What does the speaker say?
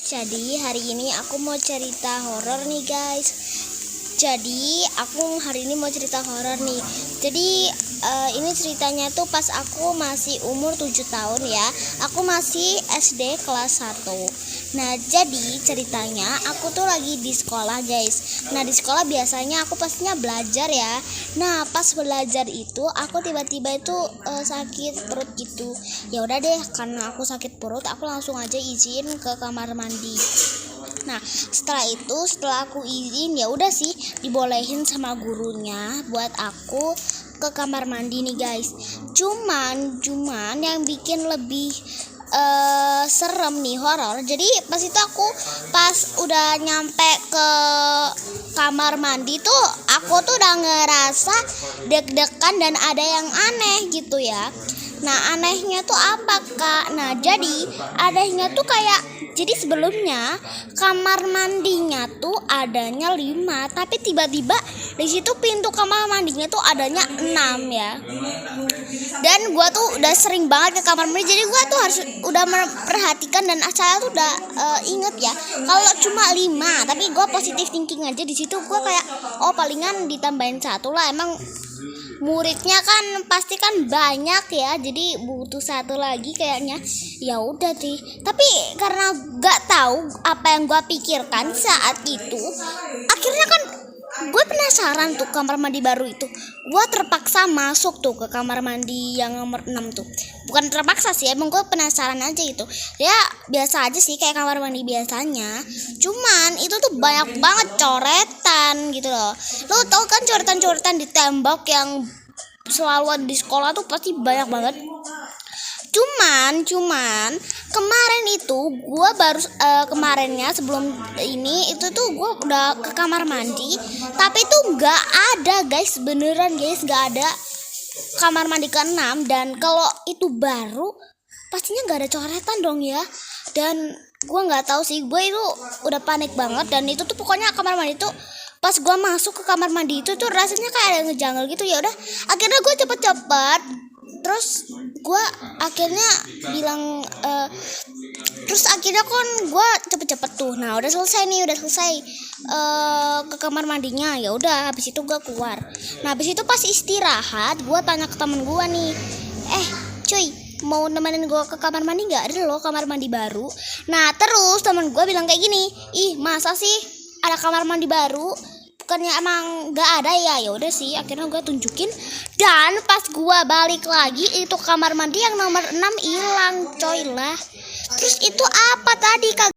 Jadi hari ini aku mau cerita horor nih guys. Jadi aku hari ini mau cerita horor nih. Jadi ini ceritanya tuh pas aku masih umur 7 tahun ya. Aku masih SD kelas 1. Nah jadi ceritanya aku tuh lagi di sekolah guys. Nah di sekolah biasanya aku pastinya belajar ya. Nah pas belajar itu aku tiba-tiba itu sakit perut gitu. Ya udah deh, karena aku sakit perut aku langsung aja izin ke kamar mandi. Nah setelah aku izin, ya udah sih dibolehin sama gurunya buat aku ke kamar mandi nih guys. Cuman yang bikin lebih serem nih horor. Jadi pas itu aku pas udah nyampe ke kamar mandi tuh aku tuh udah ngerasa deg-degan dan ada yang aneh gitu ya. Nah anehnya tuh apa kak? Nah jadi anehnya tuh jadi sebelumnya kamar mandinya tuh adanya 5, tapi tiba-tiba di situ pintu kamar mandinya tuh adanya 6 ya. Dan gua tuh udah sering banget ke kamar mandi, jadi gua tuh harus udah memperhatikan dan saya tuh udah inget ya. Kalau cuma 5, tapi gua positif thinking aja di situ. Gua kayak palingan ditambahin 1 lah. Emang muridnya kan pasti kan banyak ya, jadi butuh 1 lagi kayaknya. Ya udah sih, tapi karena nggak tahu apa yang gue pikirkan saat itu, akhirnya kan gue penasaran tuh kamar mandi baru itu. Gue terpaksa masuk tuh ke kamar mandi yang nomor 6 tuh. Bukan terpaksa sih, emang gue penasaran aja gitu. Ya biasa aja sih kayak kamar mandi biasanya. Cuman itu tuh banyak banget coretan gitu loh. Lo tau kan coretan-coretan di tembok yang selalu ada di sekolah tuh pasti banyak banget. Cuman kemarin itu gue baru kemarinnya sebelum ini itu tuh gue udah ke kamar mandi, tapi tuh nggak ada guys, beneran guys nggak ada kamar mandi ke-6. Dan kalau itu baru pastinya nggak ada coretan dong ya. Dan gue nggak tahu sih, gue itu udah panik banget. Dan itu tuh pokoknya kamar mandi tuh pas gue masuk ke kamar mandi itu tuh rasanya kayak ada yang ngejanggal gitu. Ya udah akhirnya gue cepet-cepet, terus gue akhirnya bilang terus akhirnya kan gue cepet-cepet tuh. Nah udah selesai ke kamar mandinya. Ya udah habis itu gue keluar. Nah habis itu pas istirahat gue tanya ke temen gue nih, cuy mau nemenin gue ke kamar mandi nggak? Ada loh kamar mandi baru. Nah terus temen gue bilang kayak gini, ih masa sih ada kamar mandi baru, bukannya emang nggak ada ya? Ya udah sih akhirnya gue tunjukin. Dan pas gue balik lagi itu kamar mandi yang nomor 6 hilang coy lah. Terus itu apa tadi kak?